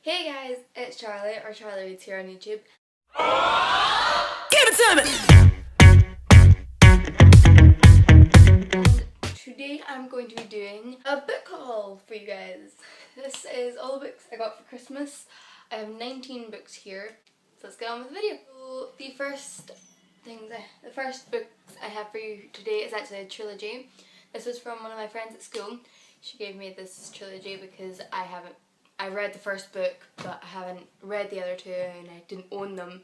Hey guys, it's Charlie, or Charlie Reads here on YouTube. Give it to me! And today I'm going to be doing a book haul for you guys. This is all the books I got for Christmas. I have 19 books here, so let's get on with the video. So the first book I have for you today is actually a trilogy. This was from one of my friends at school. She gave me this trilogy because I read the first book, but I haven't read the other two and I didn't own them.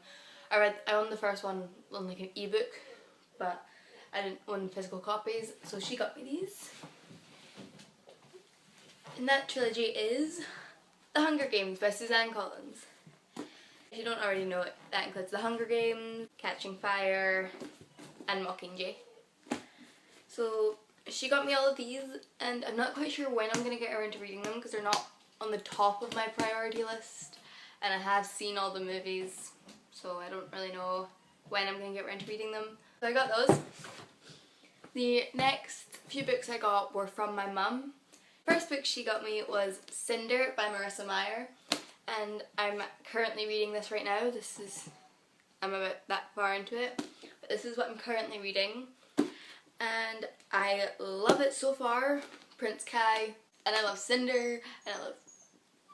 I owned the first one on like an ebook, but I didn't own physical copies, so she got me these. And that trilogy is The Hunger Games by Suzanne Collins. If you don't already know it, that includes The Hunger Games, Catching Fire, and Mockingjay. So she got me all of these, and I'm not quite sure when I'm going to get around to reading them because they're not on the top of my priority list, and I have seen all the movies, so I don't really know when I'm going to get around to reading them. So I got those. The next few books I got were from my mum. First book she got me was Cinder by Marissa Meyer, and I'm currently reading this right now. I'm about that far into it, but this is what I'm currently reading, and I love it so far. Prince Kai, and I love Cinder, and I love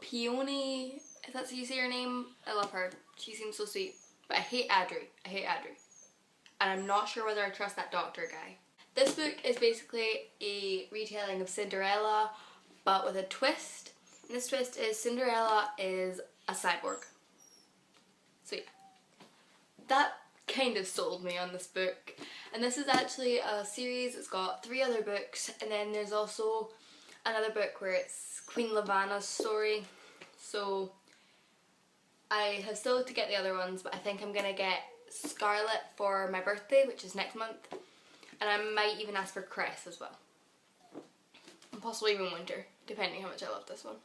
Peony, if that's how you say her name. I love her. She seems so sweet. But I hate Adri. And I'm not sure whether I trust that doctor guy. This book is basically a retelling of Cinderella, but with a twist. And this twist is Cinderella is a cyborg. So yeah. That kind of sold me on this book. And this is actually a series. It's got 3 other books, and then there's also another book where it's Queen Lavanna's story. So I have still to get the other ones, but I think I'm gonna get Scarlet for my birthday, which is next month, and I might even ask for Cress as well, and possibly even Winter, depending how much I love this one.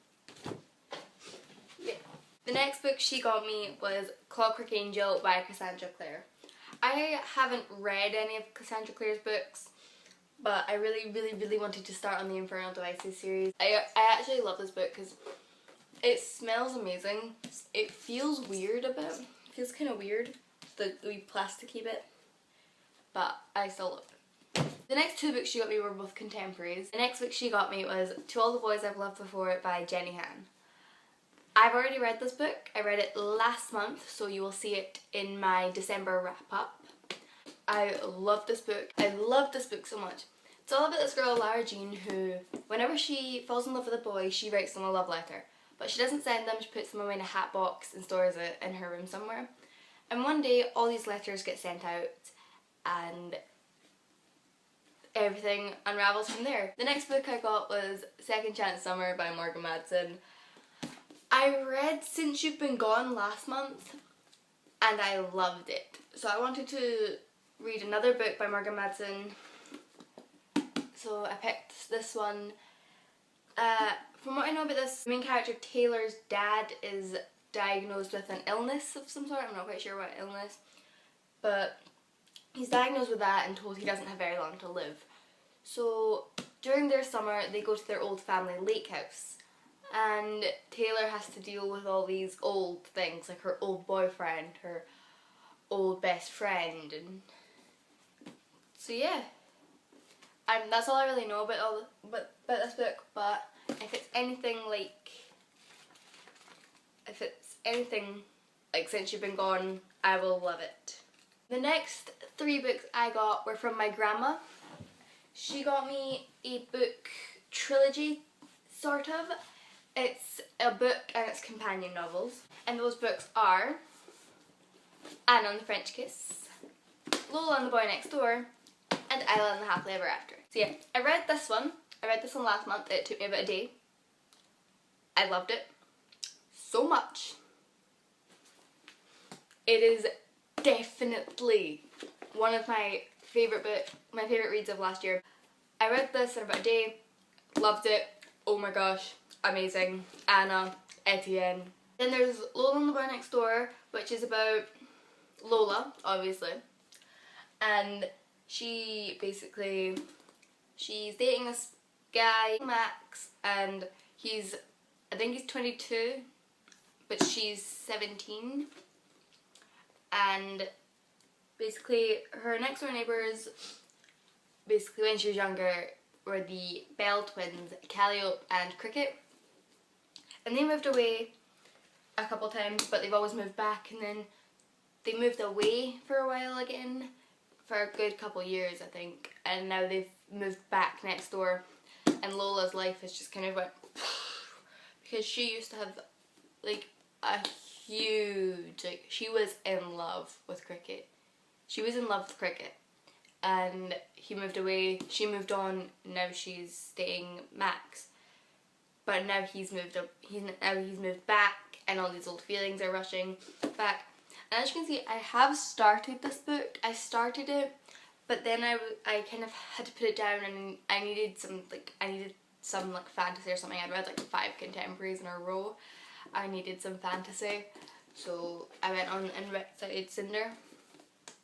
Yeah. The next book she got me was Clockwork Angel by Cassandra Clare. I haven't read any of Cassandra Clare's books, but I really wanted to start on the Infernal Devices series. I actually love this book because it smells amazing. It feels weird a bit. It feels kind of weird, the wee plasticky bit, but I still love it. The next 2 books she got me were both contemporaries. The next book she got me was To All the Boys I've Loved Before by Jenny Han. I've already read this book. I read it last month, so you will see it in my December wrap up. I love this book. I love this book so much. It's all about this girl, Lara Jean, who, whenever she falls in love with a boy, she writes them a love letter. But she doesn't send them, she puts them away in a hat box and stores it in her room somewhere. And one day, all these letters get sent out, and everything unravels from there. The next book I got was Second Chance Summer by Morgan Madsen. I read Since You've Been Gone last month, and I loved it. So I wanted to read another book by Morgan Madsen, so I picked this one. From what I know about this, the main character Taylor's dad is diagnosed with an illness of some sort. I'm not quite sure what illness, but he's diagnosed with that and told he doesn't have very long to live. So during their summer they go to their old family lake house, and Taylor has to deal with all these old things, like her old boyfriend, her old best friend, and so yeah. That's all I really know about this book, but if it's anything like Since You've Been Gone, I will love it. The next 3 books I got were from my grandma. She got me a book trilogy, sort of. It's a book and it's companion novels, and those books are Anna and the French Kiss, Lola and the Boy Next Door, and Isla and the Happily Ever After. So yeah, I read this one last month. It took me about a day. I loved it so much. It is definitely one of my favourite reads of last year. I read this in about a day, loved it, oh my gosh, amazing. Anna, Etienne. Then there's Lola and the Boy Next Door, which is about Lola, obviously, and she's dating this guy, Max, and I think he's 22, but she's 17, and basically her next door neighbours, basically when she was younger, were the Bell twins, Calliope and Cricket, and they moved away a couple times, but they've always moved back, and then they moved away for a while again, for a good couple years I think, and now they've moved back next door, and Lola's life has just kind of went because she used to have like a huge, like, she was in love with Cricket. She was in love with Cricket, and he moved away, she moved on, now she's dating Max, but now he's moved up, he's moved back, and all these old feelings are rushing back. And as you can see, I have started this book. I started it, but then I kind of had to put it down, and I needed some fantasy or something. I'd read like 5 contemporaries in a row. I needed some fantasy, so I went on and read Cinder.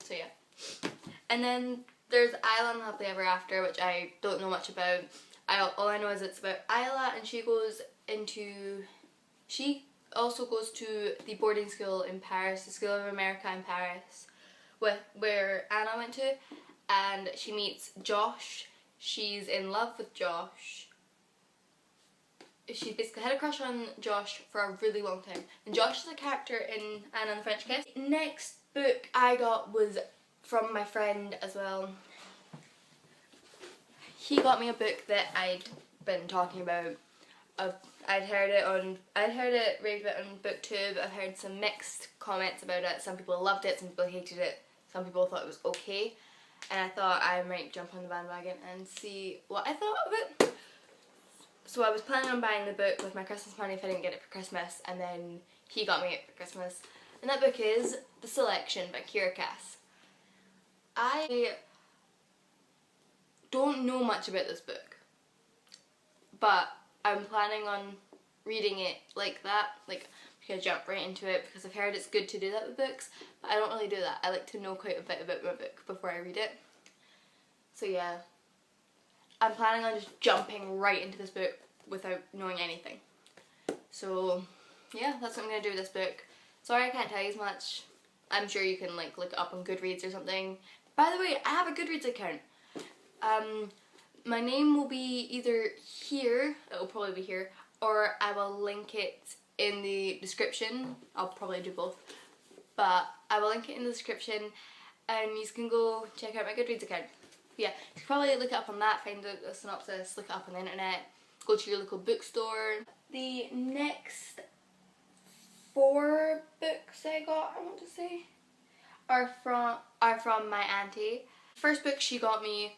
So yeah. And then there's Isla Happily Ever After, which I don't know much about. All I know is it's about Isla, and she also goes to the boarding school in Paris, the School of America in Paris, where Anna went to, and she meets Josh. She's in love with Josh. She basically had a crush on Josh for a really long time, and Josh is a character in Anna and the French Kiss. Next book I got was from my friend as well. He got me a book that I'd been talking about. I'd heard it raved about on BookTube. I've heard some mixed comments about it. Some people loved it, some people hated it, some people thought it was okay, and I thought I might jump on the bandwagon and see what I thought of it. So I was planning on buying the book with my Christmas money if I didn't get it for Christmas, and then he got me it for Christmas. And that book is The Selection by Kiera Cass. I don't know much about this book, but I'm planning on reading it like that, like I jump right into it, because I've heard it's good to do that with books, but I don't really do that. I like to know quite a bit about my book before I read it. So yeah, I'm planning on just jumping right into this book without knowing anything. So yeah, that's what I'm going to do with this book. Sorry I can't tell you as much. I'm sure you can like look it up on Goodreads or something. By the way, I have a Goodreads account. My name will be either here, it'll probably be here, or I will link it in the description. I'll probably do both, but I will link it in the description, and you can go check out my Goodreads account. Yeah, you can probably look it up on that, find a synopsis, look it up on the internet, go to your local bookstore. The next 4 books I got, I want to say, are from my auntie. First book she got me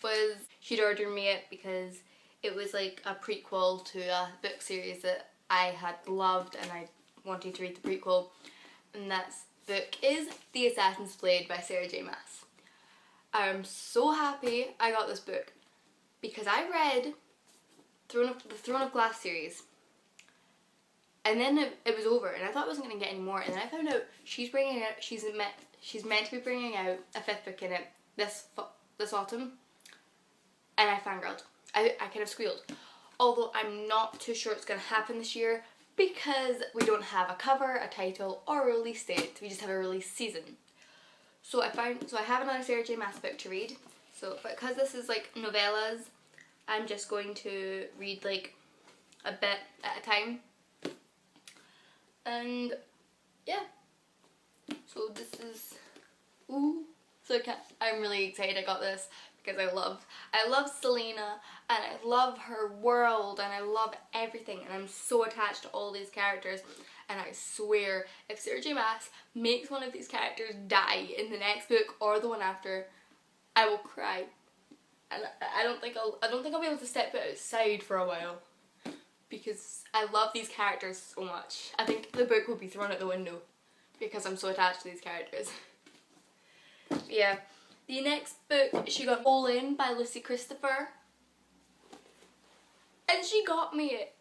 was, she'd ordered me it because it was like a prequel to a book series that I had loved, and I wanted to read the prequel, and that book is The Assassin's Blade by Sarah J Maas. I'm so happy I got this book because I read the Throne of Glass series, and then it was over, and I thought I wasn't going to get any more, and then I found out she's meant to be bringing out a 5th book in it this autumn, and I fangirled. I kind of squealed. Although I'm not too sure it's going to happen this year because we don't have a cover, a title, or a release date. We just have a release season. So I have another Sarah J Maas book to read. So because this is like novellas, I'm just going to read like a bit at a time. And yeah. So this is, I'm really excited I got this because I love Selena, and I love her world, and I love everything, and I'm so attached to all these characters, and I swear if Sarah J Maas makes one of these characters die in the next book or the one after, I will cry. And I don't think I'll be able to step outside for a while because I love these characters so much. I think the book will be thrown out the window because I'm so attached to these characters. Yeah. The next book she got All In by Lucy Christopher, and she got me it.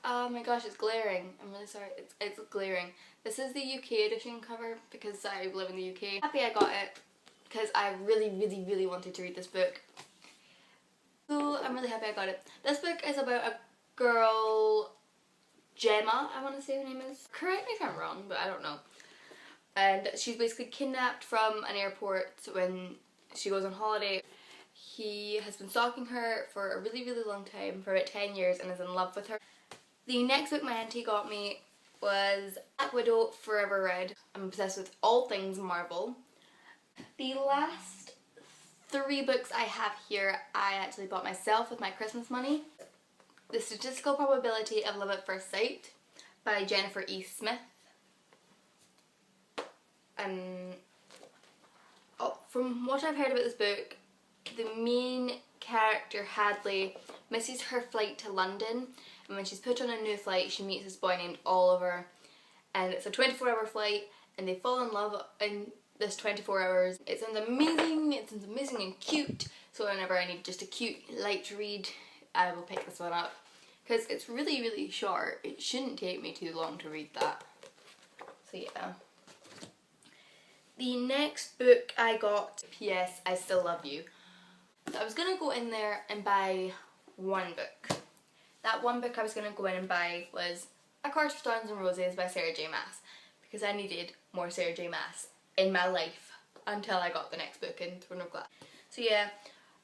Oh my gosh, it's glaring. I'm really sorry. It's glaring. This is the UK edition cover because I live in the UK. Happy I got it because I really wanted to read this book. So I'm really happy I got it. This book is about a girl Gemma, I want to say her name is. Correct me if I'm wrong, but I don't know. And she's basically kidnapped from an airport when she goes on holiday. He has been stalking her for a really, really long time, for about 10 years, and is in love with her. The next book my auntie got me was Black Widow Forever Red. I'm obsessed with all things Marvel. The last 3 books I have here I actually bought myself with my Christmas money. The Statistical Probability of Love at First Sight by Jennifer E. Smith. From what I've heard about this book, the main character, Hadley, misses her flight to London, and when she's put on a new flight she meets this boy named Oliver, and it's a 24-hour flight and they fall in love in this 24 hours. It sounds amazing and cute, so whenever I need just a cute light to read I will pick this one up because it's really, really short. It shouldn't take me too long to read that. So yeah. The next book I got, P.S. I Still Love You. So I was going to go in there and buy one book. That one book I was going to go in and buy was A Course of Thorns and Roses by Sarah J Maas, because I needed more Sarah J Maas in my life until I got the next book in Throne of Glass. So yeah,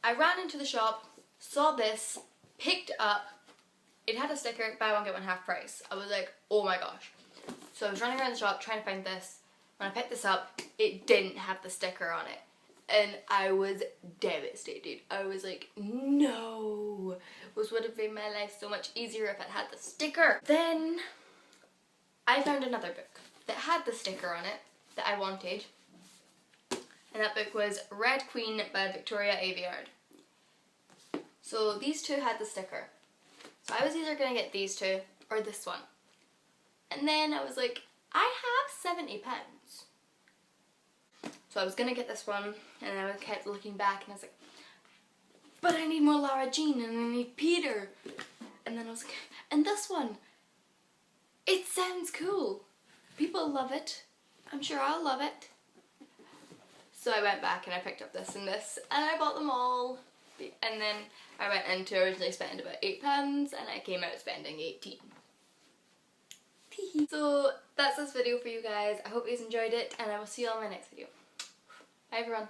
I ran into the shop, saw this, picked up, it had a sticker, buy one get one half price. I was like, oh my gosh. So I was running around the shop trying to find this. When I picked this up, it didn't have the sticker on it. And I was devastated. I was like, no. This would have made my life so much easier if it had the sticker. Then I found another book that had the sticker on it that I wanted. And that book was Red Queen by Victoria Aveyard. So these two had the sticker. So I was either going to get these two or this one. And then I was like, I have £70. So I was going to get this one, and I kept looking back and I was like, but I need more Lara Jean and I need Peter. And then I was like, and this one, it sounds cool. People love it. I'm sure I'll love it. So I went back and I picked up this and this, and I bought them all. And then I went in to originally spend about £8 and I came out spending 18. So that's this video for you guys. I hope you guys enjoyed it, and I will see you all in my next video. Bye everyone.